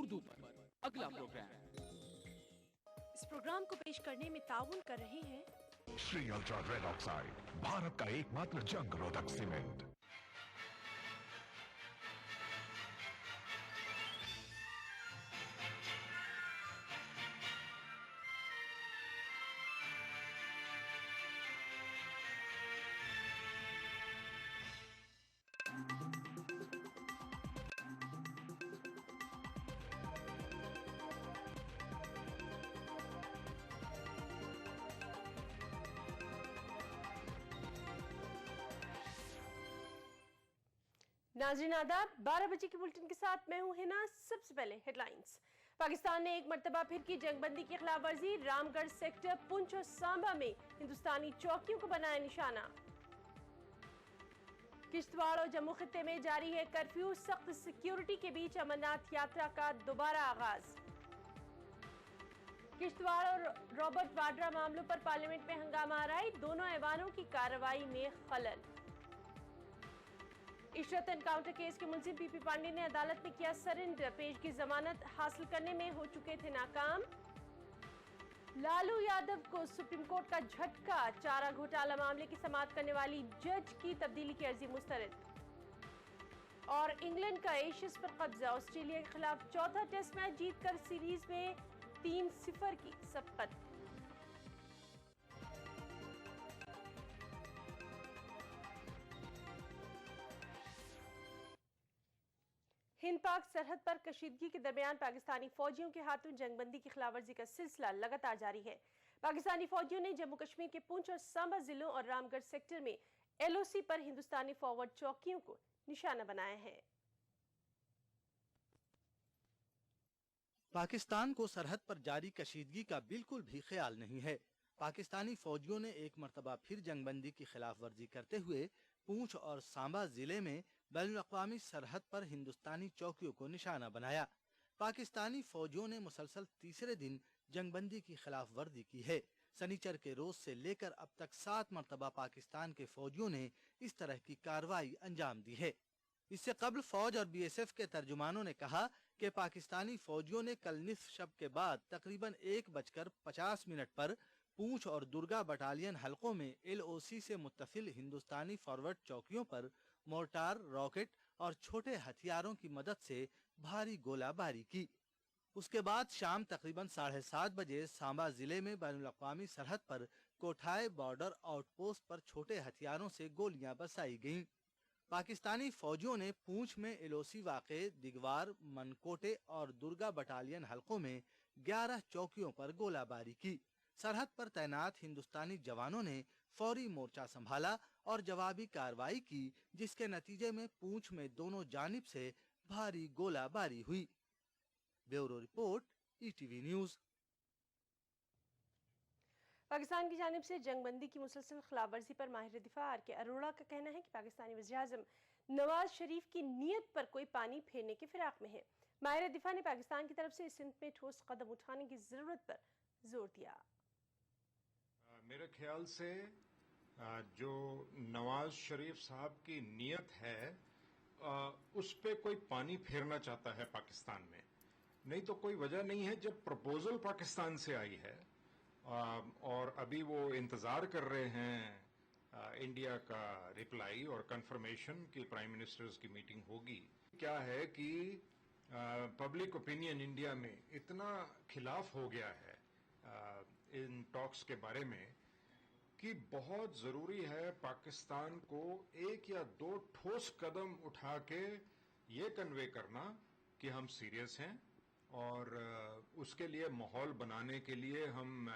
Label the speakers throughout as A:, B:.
A: उर्दू पर अगला प्रोग्राम।
B: इस प्रोग्राम को पेश करने में ताउन कर रहे हैं
C: Shri ultra red oxide, Bharat का एकमात्र जंग रोधक सीमेंट।
B: नाज़रीन आदाब, 12 बजे के बुलेटिन के साथ मैं हूं हिना। सबसे पहले हेडलाइंस। पाकिस्तान ने एक मर्तबा फिर की जंगबंदी की खिलाफ वर्जी। रामगढ़ सेक्टर, पुंछ और सांबा में हिंदुस्तानी चौकियों को बनाया निशाना। किश्तवाड़ और जम्मू खित्ते में जारी है कर्फ्यू। सख्त सिक्योरिटी के बीच अमरनाथ यात्रा का दोबारा आगाज। किश्तवाड़ और रॉबर्ट वाड्रा मामलों पर पार्लियामेंट में हंगामा आराई। दोनों ऐवानों की कार्रवाई में खलल। इशरत एनकाउंटर केस के मुलजिम पीपी पांडे ने अदालत में किया सरेंडर। पेशगी जमानत हासिल करने में हो चुके थे नाकाम। लालू यादव को सुप्रीम कोर्ट का झटका। चारा घोटाला मामले की समाअत करने वाली जज की तब्दीली की अर्जी मुस्तरद। और इंग्लैंड का एशियस पर कब्जा। ऑस्ट्रेलिया के खिलाफ चौथा टेस्ट मैच जीतकर सीरीज में 3-0 की सबकत। हिंद पाक सरहद पर कशीदगी के दरमियान पाकिस्तानी फौजियों के हाथों जंगबंदी की खिलाफवर्जी का सिलसिला लगातार जारी है। पाकिस्तानी फौजियों ने जम्मू कश्मीर के पुंछ और सांबा जिलों और रामगढ़ सेक्टर में LOC पर हिंदुस्तानी फॉरवर्ड चौकियों को निशाना बनाया है।
D: पाकिस्तान को सरहद पर जारी कशीदगी का बिल्कुल भी ख्याल नहीं है। पाकिस्तानी फौजियों ने एक मर्तबा फिर जंगबंदी की खिलाफ वर्जी करते हुए पूंछ और सांबा जिले में बैनुल-अक़वामी सरहद पर हिंदुस्तानी चौकियों को निशाना बनाया। पाकिस्तानी फौजियों ने मुसलसल तीसरे दिन जंगबंदी की खिलाफ वर्जी की है। शनिचर के रोज से लेकर अब तक 7 मर्तबा पाकिस्तान के फौजियों ने इस तरह की कार्रवाई अंजाम दी है। इससे कबल फौज और BSF के तर्जुमानों ने कहा कि पाकिस्तानी फौजियों ने कल निस्फ शब के बाद तकरीबन 1:50 पर पूंछ और दुर्गा बटालियन हलकों में LOC से मुत्तसिल हिंदुस्तानी फॉरवर्ड चौकियों पर मोर्टार, रॉकेट और छोटे हथियारों की मदद से भारी गोलाबारी की। उसके बाद शाम तकरीबन 7:30 बजे सांबा जिले में बैनुल-अक़वामी सरहद पर कोठाए बॉर्डर आउटपोस्ट पर छोटे हथियारों से गोलियां बरसाई गईं। पाकिस्तानी फौजियों ने पूंछ में LOC वाक़े दिगवार, मनकोटे और दुर्गा बटालियन हलकों में 11 चौकियों पर गोलाबारी की। सरहद पर तैनात हिंदुस्तानी जवानों ने फौरी मोर्चा संभाला और जवाबी कार्रवाई की, जिसके नतीजे में पूंछ में दोनों जानिब से भारी गोलाबारी हुई। Bureau report, ETV news.
B: Pakistan की जानिब से जंगबंदी की मुसलसल खिलाफवर्जी पर माहिर दिफा RK अरोड़ा का कहना है कि पाकिस्तानी वज़ीर-ए-आज़म नवाज शरीफ की नीयत पर कोई पानी फेरने के फिराक में है। माहिर दिफा ने पाकिस्तान की तरफ से इस सिमत में ठोस कदम उठाने की जरूरत पर जोर दिया।
E: मेरे ख्याल से जो नवाज शरीफ साहब की नीयत है उस पे कोई पानी फेरना चाहता है पाकिस्तान में, नहीं तो कोई वजह नहीं है। जब प्रपोजल पाकिस्तान से आई है और अभी वो इंतजार कर रहे हैं इंडिया का रिप्लाई और कंफर्मेशन कि प्राइम मिनिस्टर्स की मीटिंग होगी। क्या है कि पब्लिक ओपिनियन इंडिया में इतना खिलाफ हो गया है इन टॉक्स के बारे में कि बहुत जरूरी है पाकिस्तान को 1 या 2 ठोस कदम उठा के ये कन्वे करना कि हम सीरियस हैं और उसके लिए माहौल बनाने के लिए हम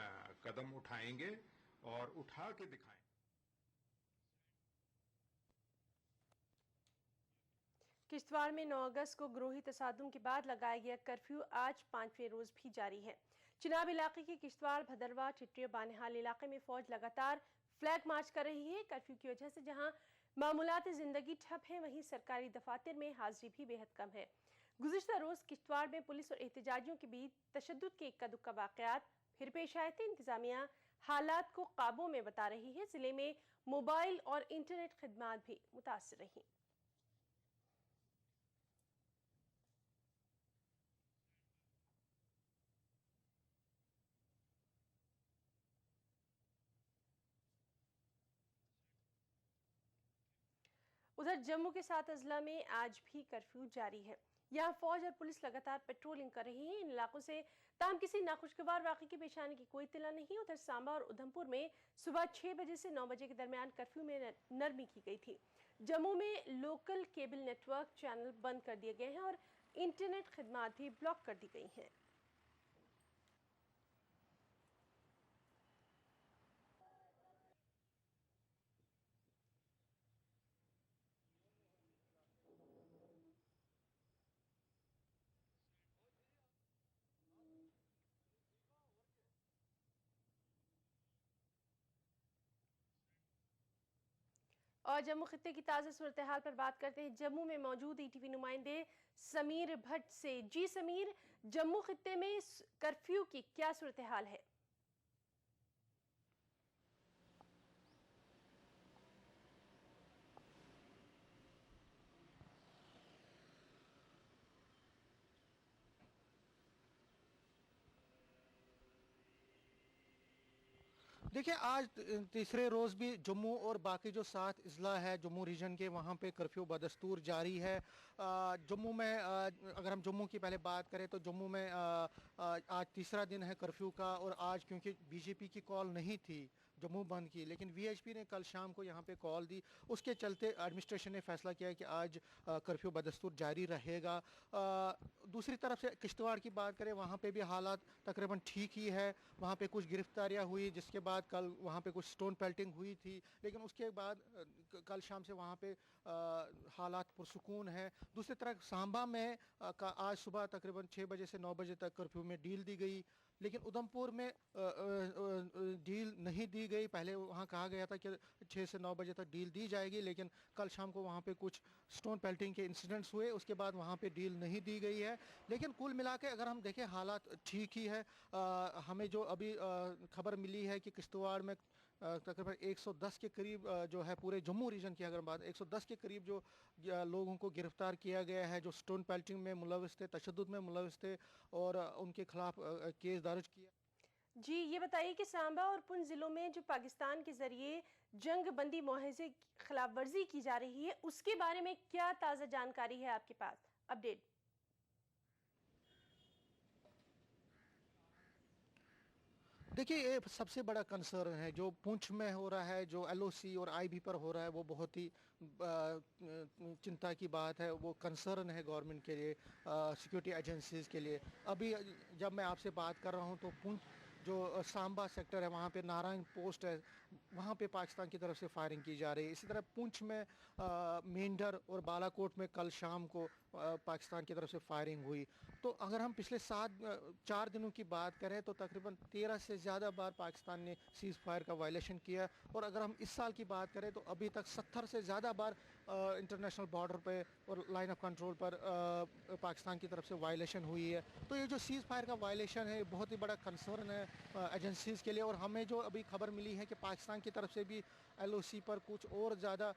E: कदम उठाएंगे और उठा के दिखाएं।
B: किश्तवाड़ में 9 अगस्त को ग्रोही तसादुम के बाद लगाया गया कर्फ्यू आज 5वें रोज भी जारी है। चिनाब इलाके के किश्तवाड़, भदरवा, टिट्टी और बानिहाल इलाके में फौज लगातार फ्लैग मार्च कर रही है। कर्फ्यू की वजह से जहां मामूलात जिंदगी ठप है, वहीं सरकारी दफातर में हाजिरी भी बेहद कम है। गुज़िश्ता रोज किश्तवाड़ में पुलिस और एहतजाजियों के बीच तशद्दुद के इक्का दुक्का वाक़यात फिर पेश आए थे। इंतजामिया हालात को काबू में बता रही है। जिले में मोबाइल और इंटरनेट खदमात भी मुतासर रही। उधर जम्मू के 7 अजला में आज भी कर्फ्यू जारी है। यहाँ फौज और पुलिस लगातार पेट्रोलिंग कर रही है। इन इलाकों से ताहम किसी नाखुशगवार वाक़े के पेश आने की कोई इत्तला नहीं। उधर सांबा और उधमपुर में सुबह 6 बजे से 9 बजे के दरमियान कर्फ्यू में नरमी की गई थी। जम्मू में लोकल केबल नेटवर्क चैनल बंद कर दिए गए हैं और इंटरनेट खिदमात भी ब्लॉक कर दी गई हैं। और जम्मू खित्ते की ताज़ा सूरत हाल पर बात करते हैं। जम्मू में मौजूद ईटीवी नुमाइंदे समीर भट्ट से। जी समीर, जम्मू खित्ते में कर्फ्यू की क्या सूरत हाल है?
F: देखिए, आज तीसरे रोज भी जम्मू और बाकी जो 7 अजला है जम्मू रीजन के, वहाँ पे कर्फ्यू बदस्तूर जारी है। जम्मू में अगर हम जम्मू की पहले बात करें तो जम्मू में आज तीसरा दिन है कर्फ्यू का। और आज क्योंकि बीजेपी की कॉल नहीं थी जम्मू बंद की, लेकिन वीएचपी ने कल शाम को यहाँ पे कॉल दी, उसके चलते एडमिनिस्ट्रेशन ने फैसला किया है कि आज कर्फ्यू बदस्तूर जारी रहेगा। दूसरी तरफ से किश्तवाड़ की बात करें, वहाँ पे भी हालात तकरीबन ठीक ही है। वहाँ पे कुछ गिरफ्तारियाँ हुई, जिसके बाद कल वहाँ पे कुछ स्टोन पेल्टिंग हुई थी, लेकिन उसके बाद कल शाम से वहाँ पे हालात पुरसुकून है। दूसरी तरफ सांबा में आज सुबह तकरीबन 6 बजे से 9 बजे तक कर्फ्यू में ढील दी गई, लेकिन उधमपुर में डील नहीं दी गई। पहले वहाँ कहा गया था कि 6 से 9 बजे तक डील दी जाएगी, लेकिन कल शाम को वहाँ पे कुछ स्टोन पेल्टिंग के इंसिडेंट्स हुए, उसके बाद वहाँ पे डील नहीं दी गई है। लेकिन कुल मिला के अगर हम देखें हालात ठीक ही है। हमें जो अभी खबर मिली है कि किश्तवाड़ में तकरीबन 110 के करीब जो है पूरे जम्मू रीजन की अगर बात, 110 के करीब जो लोगों को गिरफ्तार किया गया है, जो स्टोन पेल्टिंग में मुलविस थे, तशद्दुद में मुलविस थे, और उनके खिलाफ केस दर्ज किया।
B: जी, ये बताइए कि सांबा और पुंछ जिलों में जो पाकिस्तान के जरिए जंग बंदी मुआहजे की खिलाफ वर्जी की जा रही है, उसके बारे में क्या ताज़ा जानकारी है आपके पास? अपडेट।
F: देखिए, ये सबसे बड़ा कंसर्न है जो पुंछ में हो रहा है, जो एलओसी और आईबी पर हो रहा है, वो बहुत ही चिंता की बात है। वो कंसर्न है गवर्नमेंट के लिए, सिक्योरिटी एजेंसीज के लिए। अभी जब मैं आपसे बात कर रहा हूँ तो पुंछ जो सांबा सेक्टर है, वहाँ पे नारायण पोस्ट है, वहाँ पे पाकिस्तान की तरफ से फायरिंग की जा रही है। इसी तरह पुंछ में मेंढर और बालाकोट में कल शाम को पाकिस्तान की तरफ से फायरिंग हुई। तो अगर हम पिछले 4 दिनों की बात करें तो तकरीबन 13 से ज़्यादा बार पाकिस्तान ने सीज़ फायर का वायलेशन किया। और अगर हम इस साल की बात करें तो अभी तक 70 से ज़्यादा बार इंटरनेशनल बॉर्डर पे और लाइन ऑफ कंट्रोल पर पाकिस्तान की तरफ से वायलेशन हुई है। तो ये जो सीज़ फायर का वायलेशन है, बहुत ही बड़ा कंसर्न है एजेंसीज़ के लिए। और हमें जो अभी खबर मिली है कि पाकिस्तान की तरफ से भी एलओसी पर कुछ और ज़्यादा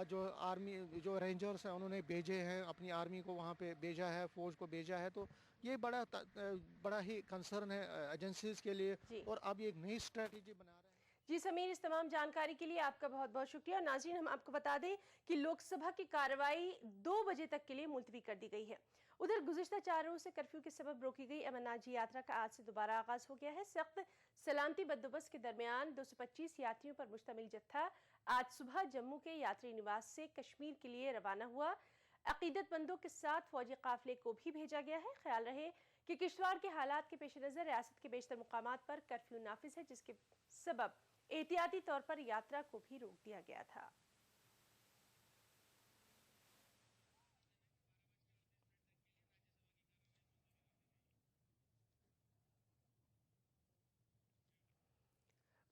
F: जो आर्मी जो रेंजर्स हैं उन्होंने भेजे हैं, अपनी आर्मी को वहाँ पे भेजा है, फ़ौज को भेजा है। तो ये बड़ा ही कंसर्न है एजेंसीज़ के लिए। और अब एक नई स्ट्रेटजी बना रहे हैं।
B: जी समीर, इस तमाम जानकारी के लिए आपका बहुत बहुत शुक्रिया। नाज़रीन, हम आपको बता दें कि लोकसभा की कार्रवाई 2 बजे तक के लिए मुलतवी कर दी गई है। उधर गुज़िश्ता 4 रोज़ से कर्फ्यू के सबब रोकी गई अमरनाथ जी यात्रा का आज से दोबारा आगाज हो गया है। सख्त सलामती बंदोबस्त के दरमियान 225 यात्रियों पर मुश्तमिल जत्था आज सुबह जम्मू के यात्री निवास से कश्मीर के लिए रवाना हुआ। अकीदतमंदों के साथ फौजी काफिले को भी भेजा गया है। ख्याल रहे कि किश्तवाड़ के हालात के पेश नज़र रियासत के बेशतर मुकामात पर कर्फ्यू नाफिज है, जिसके सबब एहतियाती तौर पर यात्रा को भी रोक दिया गया था।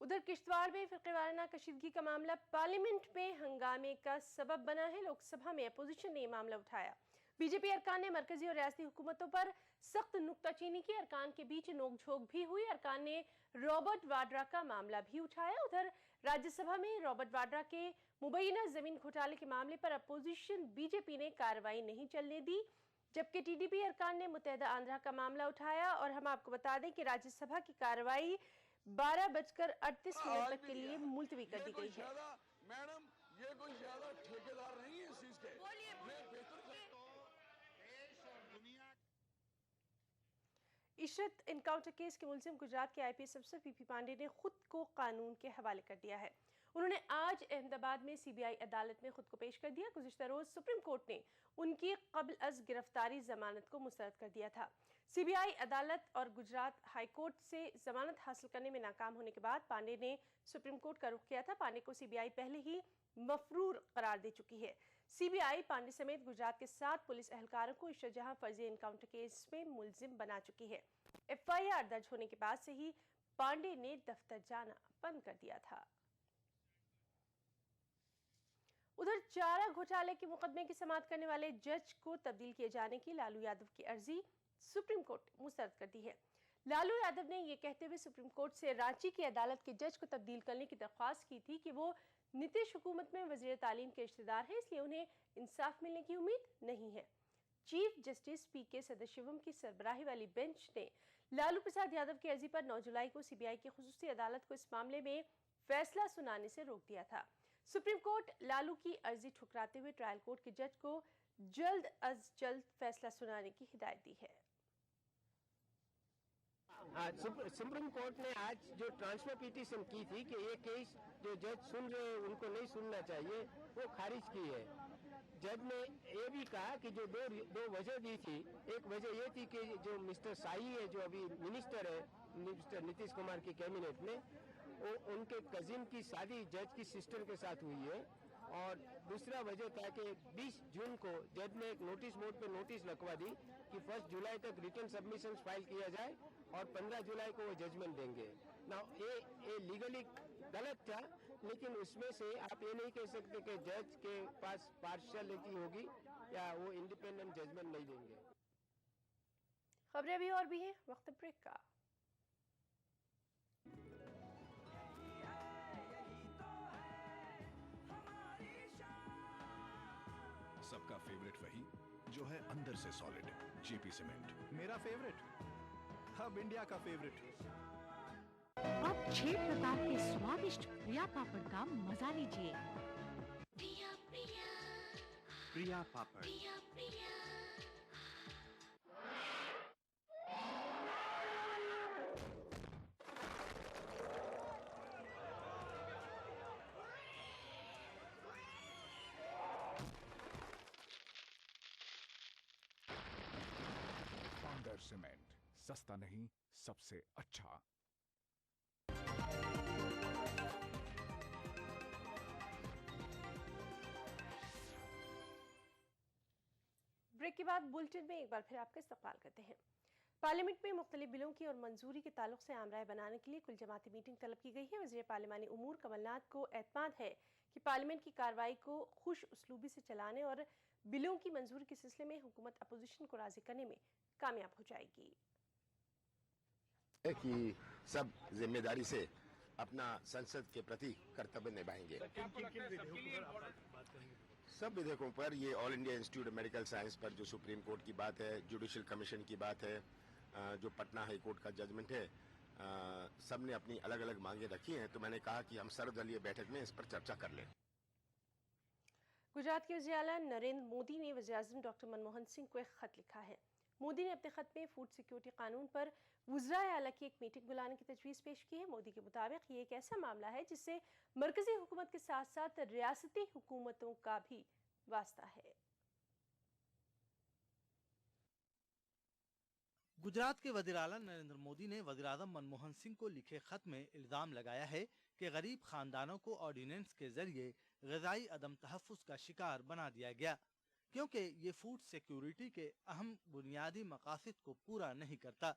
B: उधर किश्तवाड़ में फिरक़ेवाराना कशीदगी का मामला पार्लियामेंट में हंगामे का सबब बना है। लोकसभा में अपोजिशन ने मामला उठाया। बीजेपी अरकान ने मरकजी और रियासती हुकूमतों पर सख्त नुक्ताचीनी की। अरकान के बीच नोकझोंक भी हुई। अरकान ने रॉबर्ट वाड्रा का मामला भी उठाया। उधर राज्यसभा में रॉबर्ट वाड्रा के मुबैना जमीन घोटाले के मामले पर अपोजिशन बीजेपी ने कार्रवाई नहीं चलने दी, जबकि टीडीपी अरकान ने मुत्तहिदा आंध्रा का मामला उठाया। और हम आपको बता दें कि राज्यसभा की कार्रवाई 12:38 तक के लिए मुलतवी कर दी गई है।
G: मैडम, ये कोई ज्यादा ठेकेदार नहीं है।
B: इशरत एनकाउंटर केस के मुलजिम गुजरात के IPS अफसर PP पांडे ने खुद को कानून के हवाले कर दिया है। उन्होंने आज अहमदाबाद में CBI अदालत में खुद को पेश कर दिया। गुज़िश्ता रोज सुप्रीम कोर्ट ने उनकी कब्ल अज गिरफ्तारी जमानत को मुस्तरद कर दिया था। CBI अदालत और गुजरात हाई कोर्ट से जमानत हासिल करने में नाकाम होने के बाद पांडे ने सुप्रीम कोर्ट का रुख किया था। पांडे को CBI पहले ही मफरूर करार दे चुकी है। CBI पांडे समेत गुजरात के 7 पुलिस एहलकारों को इशरत जहां फर्जी एनकाउंटर केस में मुलजिम बना चुकी है। FIR दर्ज होने के बाद से ही पांडे ने दफ्तर जाना बंद कर दिया था। उधर चारा घोटाले के मुकदमे की समाअत करने वाले जज को तब्दील किए जाने की लालू यादव की अर्जी सुप्रीम कोर्ट ने मुस्तरद कर दी है। लालू यादव ने यह कहते हुए सुप्रीम कोर्ट से रांची की अदालत के जज को तब्दील करने की दरख्वास्त की थी कि वो नीतीश हुकूमत में वजीर तालीम के रिश्तेदार हैं, इसलिए उन्हें इंसाफ मिलने की उम्मीद नहीं है। चीफ जस्टिस PK सदाशिवम की सरबराही वाली बेंच ने लालू प्रसाद यादव की अर्जी पर 9 जुलाई को CBI की खुसूसी अदालत को इस मामले में फैसला सुनाने से रोक दिया था। सुप्रीम कोर्ट लालू की अर्जी ठुकराते हुए ट्रायल कोर्ट के जज को जल्द अज जल्द फैसला सुनाने की हिदायत दी है।
G: सुप्रीम कोर्ट ने आज जो ट्रांसफर पिटीशन की थी कि ये केस जो जज सुन रहे हैं उनको नहीं सुनना चाहिए, वो खारिज की है। जज ने ये भी कहा कि जो दो वजह दी थी, एक वजह ये थी कि जो मिस्टर शाही है, जो अभी मिनिस्टर है मिस्टर नीतीश कुमार की कैबिनेट में, वो उनके कजिन की शादी जज की सिस्टर के साथ हुई है। और दूसरा वजह था कि 20 जून को जज ने एक नोटिस बोर्ड पे नोटिस लिखवा दी कि 1 जुलाई तक रिटर्न सबमिशन फाइल किया जाए और 15 जुलाई को वो जजमेंट देंगे ना। ये लीगली गलत था, लेकिन उसमें से आप ये नहीं कह सकते कि जज के पास पार्शियलिटी होगी या वो इंडिपेंडेंट जजमेंट नहीं देंगे।
B: खबरें अभी और भी हैं, वक्त ब्रेक का।
C: सबका फेवरेट वही जो है अंदर से सॉलिड, JP सीमेंट।
H: मेरा फेवरेट, अब इंडिया का फेवरेट।
I: अब 6 प्रकार के स्वादिष्ट प्रिया पापड़ का मजा लीजिए। प्रिया प्रिया,
H: प्रिया पापड़।
I: प्रिया प्रिया।
C: अंदर सीमेंट, सस्ता नहीं सबसे अच्छा।
B: ब्रेक के बाद बुलेटिन में एक बार फिर आपका इस्तकबाल करते हैं। पार्लियामेंट में मुख्तलिफ बिलों की और मंजूरी के ताल्लुक से आम राय बनाने के लिए कुल जमाती मीटिंग तलब की गई है। वज़ीर पार्लिमानी उमूर कमलनाथ को एतमाद है कि पार्लियामेंट की कार्रवाई को खुश उसलूबी से चलाने और बिलों की मंजूरी के सिलसिले में हुकूमत अपोजिशन को राजी करने में कामयाब हो जाएगी।
J: कि सब जिम्मेदारी से अपना संसद के प्रति कर्तव्य निभाएंगे। सब विधेयकों पर, ये all India institute of medical science पर जो सुप्रीम कोर्ट की बात है, जुडिशियल कमीशन की बात है, जो पटना हाई कोर्ट का जजमेंट है, सब ने अपनी अलग अलग मांगे रखी हैं। तो मैंने कहा कि हम सर्वदलीय बैठक में इस पर चर्चा कर लें।
B: गुजरात के वज़ीर आला नरेंद्र मोदी ने वज़ीर आज़म डॉक्टर मनमोहन सिंह को एक खत लिखा है। मोदी ने अपने खत में फूड सिक्योरिटी कानून पर वज़राए आला की एक मीटिंग बुलाने की तजवीज़ पेश की है। मोदी के मुताबिक ये एक ऐसा मामला है जिससे मरकजी हुकूमत के साथ साथ रियासती हुकूमतों का भी वास्ता है।
D: गुजरात के वज़ीर आला नरेंद्र मोदी ने वज़ीर आज़म मनमोहन सिंह को लिखे खत में इल्ज़ाम लगाया है कि गरीब खानदानों को ऑर्डिनेंस के जरिए ग़िज़ाई अदम तहफ़्फ़ुज़ का शिकार बना दिया गया, क्योंकि ये फूड सिक्योरिटी के अहम बुनियादी मकासद को पूरा नहीं करता।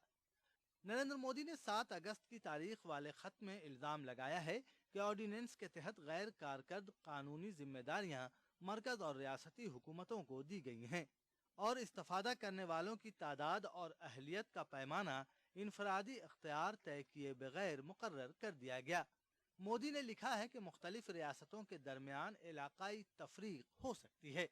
D: नरेंद्र मोदी ने 7 अगस्त की तारीख वाले खत में इल्ज़ाम लगाया है कि ऑर्डिनेंस के तहत गैर कारकर्द कानूनी जिम्मेदारियां मरकज और रियासती हुकूमतों को दी गई हैं और इस्तेफादा करने वालों की तादाद और अहलियत का पैमाना इनफरादी इख्तियार तय किए बगैर मुकर्रर कर दिया गया। मोदी ने लिखा है कि मुख्तलिफ रियासतों के दरमियान इलाकाई तफरीक हो सकती है।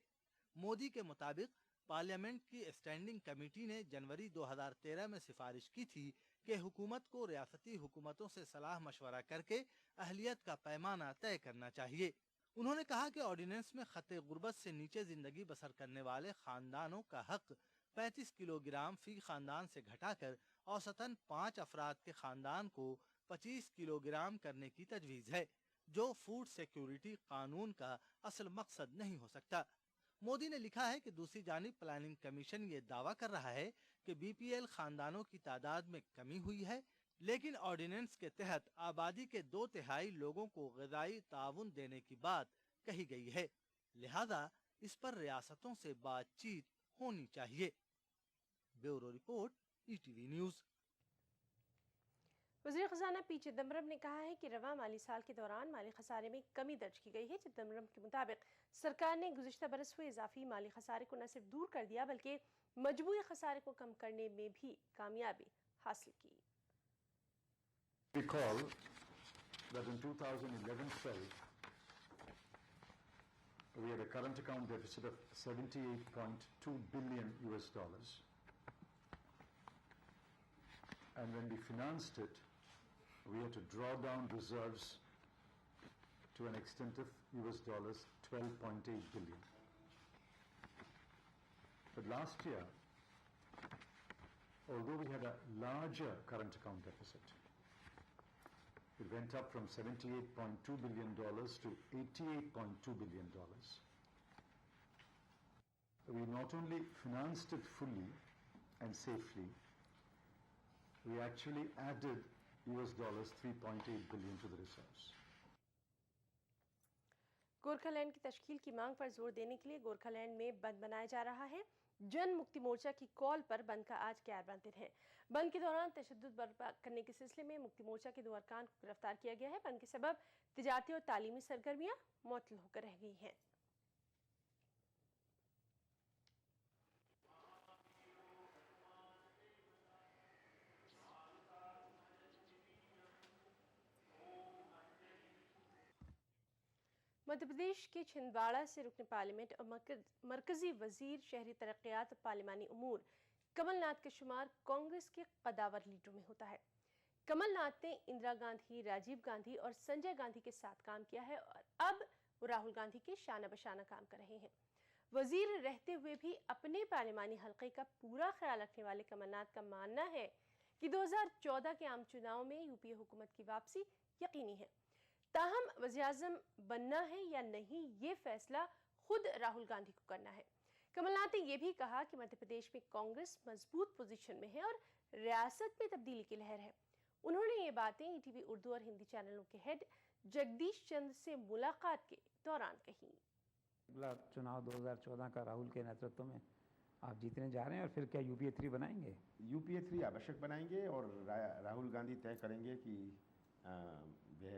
D: मोदी के मुताबिक पार्लियामेंट की स्टैंडिंग कमेटी ने जनवरी 2013 में सिफारिश की थी कि हुकूमत को रियासती हुकूमतों से सलाह मशवरा करके अहलियत का पैमाना तय करना चाहिए। उन्होंने कहा कि ऑर्डिनेंस में खत्ते गुर्बत से नीचे जिंदगी बसर करने वाले खानदानों का हक 35 किलोग्राम फी खानदान से घटाकर औसतन 5 अफराद के खानदान को 25 किलोग्राम करने की तजवीज है, जो फूड सिक्योरिटी कानून का असल मकसद नहीं हो सकता। मोदी ने लिखा है कि दूसरी जानिब प्लानिंग कमीशन ये दावा कर रहा है कि बीपीएल खानदानों की तादाद में कमी हुई है, लेकिन ऑर्डिनेंस के तहत आबादी के 2/3 लोगों को ग़िज़ाई ताउन देने की बात कही गई है, लिहाजा इस पर रियासतों से बातचीत होनी चाहिए। Bureau report, ETV news.
B: वज़ीर ख़ज़ाना पी चिदम्बरम ने कहा है कि रवा माली साल के दौरान माली खसारे में कमी दर्ज की गई है। चिदम्बरम के मुताबिक सरकार ने गुज़िश्ता बरस हुए इजाफी माली खसारे को न सिर्फ दूर कर दिया बल्कि मजबूरी खसारे को कम करने में भी कामयाबी हासिल की।
K: Recall that in 2011-12 we had a current account deficit of $78.2 billion and when we financed it we had to draw down reserves to an extent of $12.8 billion. But last year, although we had a larger current account deficit, it went up from $78.2 billion to $88.2 billion. We not only financed it fully and safely, we actually added $3.8 billion to the reserves.
B: Gorkhaland की तश्कील की मांग पर जोर देने के लिए गोरखालैंड में बंद बनाया जा रहा है। जन मुक्ति मोर्चा की कॉल पर बंद का आज 11वां दिन है। बंद के दौरान तशद्दुद बर्पा करने के सिलसिले में मुक्ति मोर्चा के 2 अरकान को गिरफ्तार किया गया है। बंद के सबब तिजारती और तालीमी सरगर्मियां मुअत्तल होकर रह गई हैं। मध्य प्रदेश के छिंदवाड़ा से रुकन पार्लियामेंट और मरकजी वजीर शहरी तरक्यात और पार्लिमानी उमूर कमलनाथ का शुमार कांग्रेस के कदावर लीडरों में होता है। कमलनाथ ने इंदिरा गांधी, राजीव गांधी और संजय गांधी के साथ काम किया है और अब वो राहुल गांधी के शाना बशाना काम कर रहे हैं। वजीर रहते हुए भी अपने पार्लिमानी हल्के का पूरा ख्याल रखने वाले कमलनाथ का मानना है कि 2014 के आम चुनाव में यूपीए हुकूमत की वापसी यकीनी है। ताहम वज़ीर-ए-आज़म बनना है या नहीं, ये फैसला खुद राहुल गांधी को करना है। कमलनाथ ने यह भी कहा कि मध्य प्रदेश में कांग्रेस मजबूत पोजीशन में है और रियासत में तब्दीली की लहर है। उन्होंने ये बातें ईटीवी उर्दू और हिंदी चैनलों के हेड जगदीश चंद्र से मुलाकात के दौरान कही।
L: अगला चुनाव 2014 का राहुल के नेतृत्व में आप जीतने जा रहे हैं और फिर क्या यूपीए 3 बनाएंगे?
J: यूपीए 3 आवश्यक बनाएंगे और राहुल गांधी तय करेंगे कि वह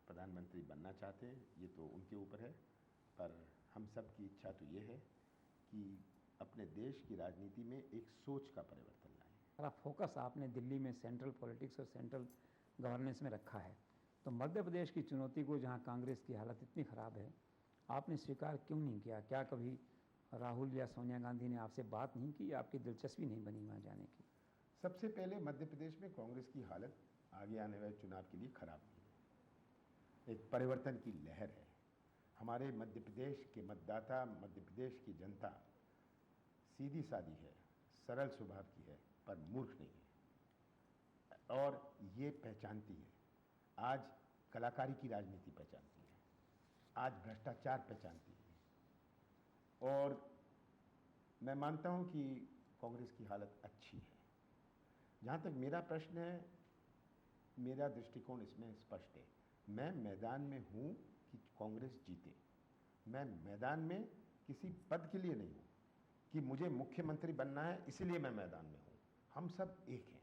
J: प्रधानमंत्री बनना चाहते हैं, ये तो उनके ऊपर है। पर हम सब की इच्छा तो ये है कि अपने देश की राजनीति में एक सोच का परिवर्तन लाएं।
L: अगर फोकस आपने दिल्ली में सेंट्रल पॉलिटिक्स और सेंट्रल गवर्नेंस में रखा है, तो मध्य प्रदेश की चुनौती को, जहां कांग्रेस की हालत इतनी ख़राब है, आपने स्वीकार क्यों नहीं किया? क्या कभी राहुल या सोनिया गांधी ने आपसे बात नहीं की? आपकी दिलचस्पी नहीं बनी वहाँ जाने की?
J: सबसे पहले मध्य प्रदेश में कांग्रेस की हालत आगे आने वाले चुनाव के लिए खराब नहीं है। एक परिवर्तन की लहर है। हमारे मध्य प्रदेश के मतदाता, मध्य प्रदेश की जनता सीधी सादी है, सरल स्वभाव की है, पर मूर्ख नहीं है और ये पहचानती है। आज कलाकारी की राजनीति पहचानती है, आज भ्रष्टाचार पहचानती है और मैं मानता हूँ कि कांग्रेस की हालत अच्छी है। जहाँ तक मेरा प्रश्न है, मेरा दृष्टिकोण इसमें स्पष्ट है। मैं मैदान में हूँ कि कांग्रेस जीते। मैं मैदान में किसी पद के लिए नहीं हूँ कि मुझे मुख्यमंत्री बनना है इसलिए मैं मैदान में हूँ। हम सब एक हैं।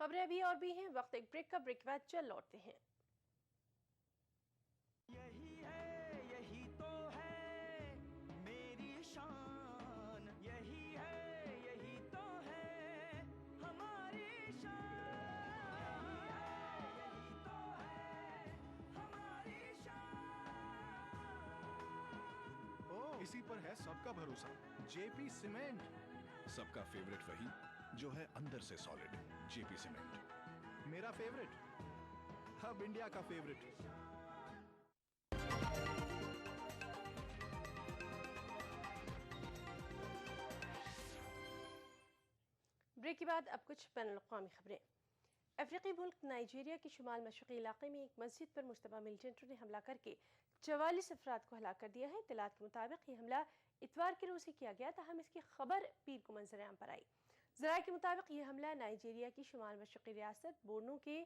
B: खबरें अभी और भी हैं, वक्त एक ब्रेक का, ब्रेक के बाद चल लौटते हैं।
M: यही है, यही तो है मेरी शान, यही है, यही तो है हमारी शान, यही तो है हमारी शान।
C: इसी पर है सबका भरोसा, जेपी सीमेंट। सबका फेवरेट वही जो है अंदर से सॉलिड, जेपी सीमेंट।
H: मेरा फेवरेट, अब इंडिया का फेवरेट।
B: ब्रेक के बाद अब कुछ बैनुल-अक़वामी खबरें। अफ्रीकी मुल्क नाइजीरिया के शुमाल मशरक़ी इलाके में एक मस्जिद पर मुश्तबा मिलिटेंटों ने हमला करके 44 अफराद को हलाक कर दिया है। इत्तलात के मुताबिक ये हमला इतवार के रोज़ ही किया गया, ताहम इसकी खबर पीर को मंजर-ए-आम पर आई। ज़राए के मुताबिक ये हमला नाइजीरिया की शुमाल मशरक़ी रियासत बोर्नो के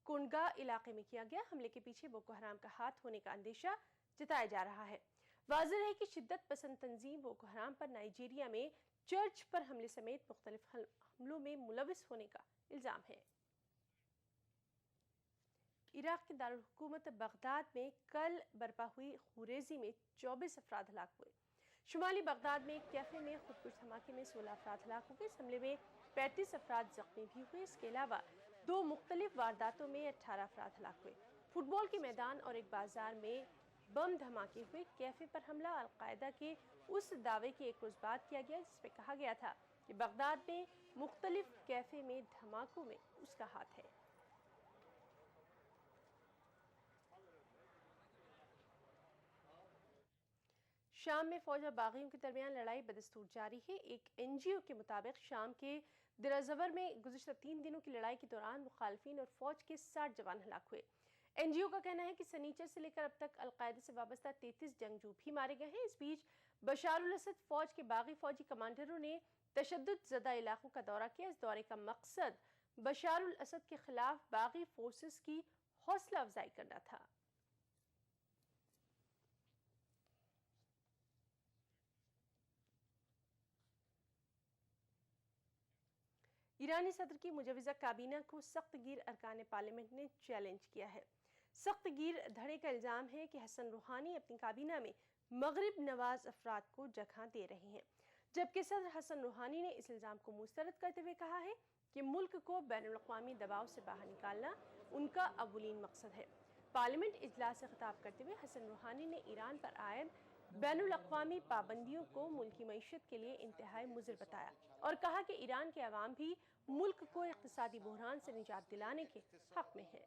B: कोनगा इलाके में किया गया। हमले के पीछे बोको हराम का हाथ होने का अंदेशा जताया जा रहा है। वाज़ेह है कि शिद्दत पसंद तंजीम बोको हराम पर नाइजीरिया में चर्च पर हमले समेत मुख्तलिफ हमलों में मुलविस होने का इल्ज़ाम है। इराक के दारुल हुकूमत बगदाद में कल बर्पा हुई खुरेजी में 24 अफराद हलाक हुए। शुमाली बगदाद में एक कैफे में खुदकुश धमाके में 16 अफराद हलाक हो गए। इस हमले में 35 अफराद जख्मी भी हुए। इसके अलावा 2 मुख्तलिफ वारदातों में 18 अफराद हलाक हुए। फुटबॉल के मैदान और एक बाजार में बम धमाके हुए। कैफे पर हमला अल-कायदा के उस दावे के एक रोज़ बाद किया गया जिसमें कहा गया था कि बगदाद में मुख्तलिफ कैफे में धमाकों में उसका हाथ है। शाम में फौज और बागियों के दरमियान लड़ाई बदस्तूर जारी है। एक NGO के मुताबिक शाम के दिराजबर में गुज़िश्ता 3 दिनों की लड़ाई के दौरान मुखालफिन और फौज के 60 जवान हलाक हुए। NGO का कहना है कि सनीचर से लेकर अब तक अल-कायदा से वाबस्ता 33 जंगजू भी मारे गए हैं। इस बीच बशारुल असद फौज के बागी फौजी कमांडरों ने तशद्दुद ज़दा इलाकों का दौरा किया। इस दौरे का मकसद बशारुल असद के खिलाफ बागी फोर्सेस की हौसला अफजाई करना था। ईरानी सदर की मुजवज़ा काबीना को सख्त गिर अरकान पार्लियामेंट ने चैलेंज किया है। सख्त गिर धड़े का इल्ज़ाम है कि हसन रूहानी अपनी काबीना में मगरिब नवाज अफराद को जगह दे रहे हैं, जबकि सदर हसन रूहानी ने इस इल्ज़ाम को मुस्तरद करते हुए कहा है कि मुल्क को बैनुल-अक़वामी दबाव से बाहर निकालना उनका अव्वलीन मकसद है। पार्लियामेंट इजलास से खिताब करते हुए हसन रूहानी ने ईरान पर आयद बैनुल-अक़वामी पाबंदियों को मुल्की मईशत के लिए इंतहाई मुज़र बताया और कहा कि ईरान के अवाम भी मुल्क को इक़्तिसादी बहरान से निजात दिलाने के हक़ में है।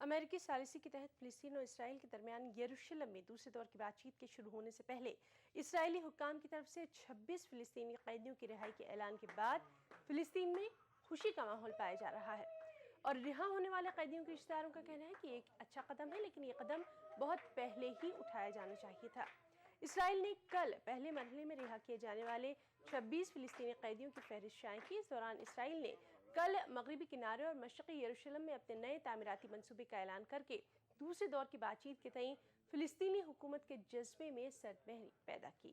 B: अमेरिकी सालिसी के तहत फ़िलिस्तीन और इसराइल के दरमियान यरूशलेम में दूसरे दौर की बातचीत के शुरू होने से पहले इसराइली हुक्काम की तरफ से 26 फ़िलिस्तीनी कैदियों की रिहाई के ऐलान के बाद फ़िलिस्तीन में खुशी का माहौल पाया जा रहा है और रिहा होने वाले कैदियों के रिश्तेदारों का कहना है कि एक अच्छा कदम है, लेकिन ये कदम बहुत पहले ही उठाया जाना चाहिए था। इसराइल ने कल पहले मरहले में रिहा किए जाने वाले 26 फ़िलिस्तीनी कैदियों की फहरिस्त शाये की। इस दौरान इसराइल ने कल मगरिबी किनारे और मशरक़ी यरूशलेम में अपने नए तामीराती मंसूबे का ऐलान करके दूसरे दौर की बातचीत के तईं फ़िलिस्तीनी हुकूमत के जज्बे में सरमहरी पैदा की।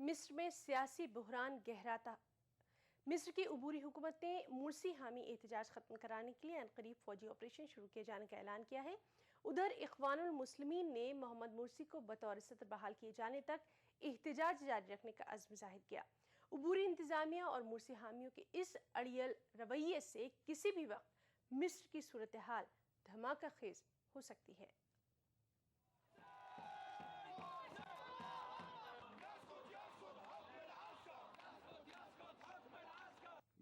B: मिस्र में सियासी बहरान गहराता मिस्र की अबूरी हुकूमत ने मुर्सी हामी एहतजाज खत्म कराने के लिए अनकरीब फौजी ऑपरेशन शुरू किए जाने का ऐलान किया है। उधर इख्वानुल मुस्लिमीन ने मोहम्मद मुर्सी को बतौर सदर बहाल किए जाने तक एहतजाज जारी रखने का अज़्म जाहिर किया। अबूरी इंतजामिया और मुर्सी हामियों के इस अड़ियल रवैये से किसी भी वक्त मिस्र की सूरत हाल धमाका खेज हो सकती है।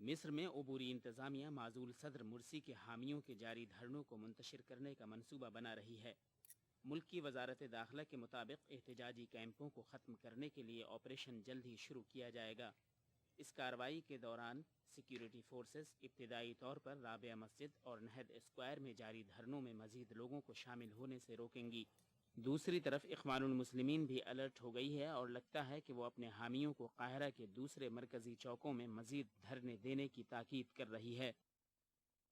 A: मिस्र में अबूरी इंतजामिया माजूल सदर मुर्सी के हामियों के जारी धरनों को मुंतशिर करने का मंसूबा बना रही है। मुल्क की वजारत दाखिला के मुताबिक एहतजाजी कैंपों को ख़त्म करने के लिए ऑपरेशन जल्द ही शुरू किया जाएगा। इस कार्रवाई के दौरान सिक्योरिटी फोर्सेस इब्तिदाई तौर पर राबिया मस्जिद और नहद स्क्वायर में जारी धरनों में मजीद लोगों को शामिल होने से रोकेंगी। दूसरी तरफ इख्वानुल मुस्लिमीन भी अलर्ट हो गई है और लगता है कि वो अपने हामियों को काहिरा के दूसरे मरकजी चौकों में मजीद धरने देने की ताकीद कर रही है।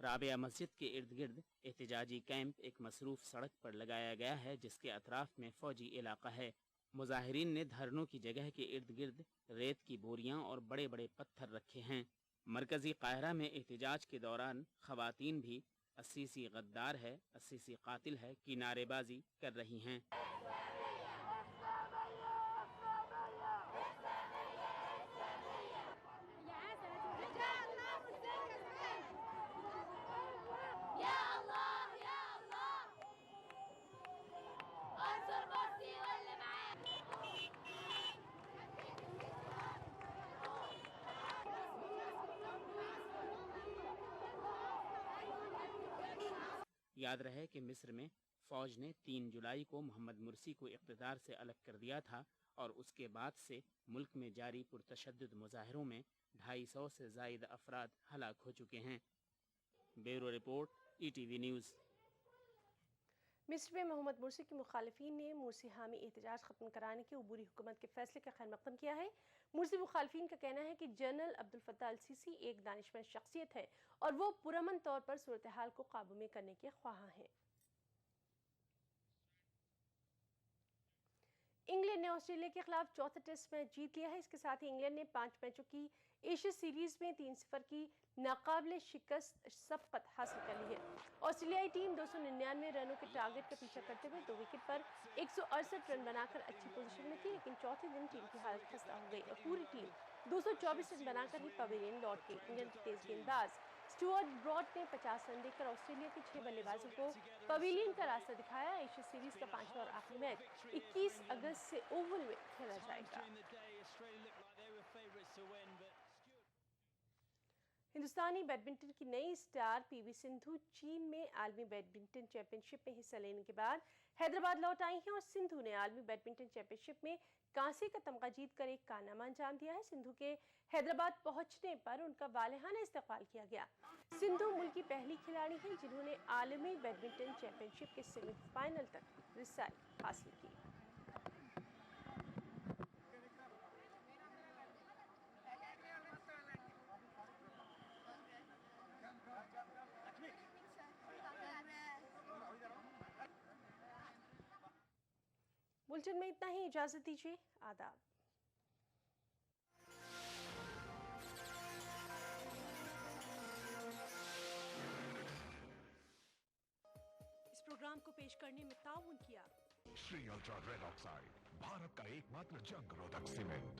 A: राबिया मस्जिद के इर्द गिर्द एहतजाजी कैंप एक मसरूफ सड़क पर लगाया गया है जिसके अतराफ में फौजी इलाका है। मुजाहिरीन ने धरनों की जगह के इर्द गिर्द रेत की बोरियां और बड़े बड़े पत्थर रखे हैं। मरकजी काहिरा में एहतजाज के दौरान खवातीन भी अस्सीसी गद्दार है, अस्सीसी कातिल है की नारेबाजी कर रही हैं। याद रहे कि मिस्र में फौज ने 3 जुलाई को मोहम्मद मुर्सी को इक़्तिदार से अलग कर दिया था और उसके बाद से मुल्क में जारी पुरतशद्दुद मुजाहिरों में 250 से ज़ायद अफराद हलाक हो चुके हैं। Bureau report ETV news.
B: मिस्र में मोहम्मद मुर्सी के मुखालिफिन ने मुर्सी हामी एहतजाज खत्म कराने के अबूरी हुकूमत के फैसले का खैर मकदम किया है। मुर्सी मुखालिफिन का कहना है कि general Abdul Fattah al Sisi एक दानिशमंद शख्सियत है और वो पुरअमन तौर पर सूरत हाल को काबू में करने के ख्वाह हैं। इंग्लैंड ने ऑस्ट्रेलिया के खिलाफ चौथा टेस्ट मैच जीत लिया है। इसके साथ ही इंग्लैंड ने 5 मैचों की एशिया सीरीज में 3-0 की नाकाबिले शिकस्त सबकत हासिल कर ली है। ऑस्ट्रेलियाई टीम 299 रनों के टारगेट का पीछा करते हुए 2 विकेट पर 168 रन बनाकर अच्छी पोजीशन में थी, लेकिन चौथे दिन टीम की हालत खस्ता हो गई और पूरी टीम 224 रन बनाकर ही पवेलियन लौट गई। इंग्लैंड के तेज गेंदबाज स्टुअर्ट ब्रॉड ने 50 रन देकर ऑस्ट्रेलिया के 6 बल्लेबाजों को पवेलियन का रास्ता दिखाया। एशिया सीरीज का 5वां और आखिरी मैच 21 अगस्त से ओवल में खेला जाएगा। हिंदुस्तानी बैडमिंटन की नई स्टार PV सिंधु चीन में आलमी बैडमिंटन चैंपियनशिप में हिस्सा लेने के बाद हैदराबाद लौट आई हैं और सिंधु ने आलमी बैडमिंटन चैंपियनशिप में कांसे का तमगा जीतकर एक कारनामा अंजाम दिया है। सिंधु के हैदराबाद पहुंचने पर उनका वालेहाना इस्तकबाल किया गया। सिंधु मुल्क की पहली खिलाड़ी हैं जिन्होंने आलमी बैडमिंटन चैंपियनशिप के सेमीफाइनल तक रसाई हासिल की। बुलेटिन में इतना ही, इजाजत दीजिए, आदाब।
N: इस प्रोग्राम को पेश करने में ताउन किया
C: Shri ultra red oxide, Bharat का एकमात्र जंग रोधक सीमेंट।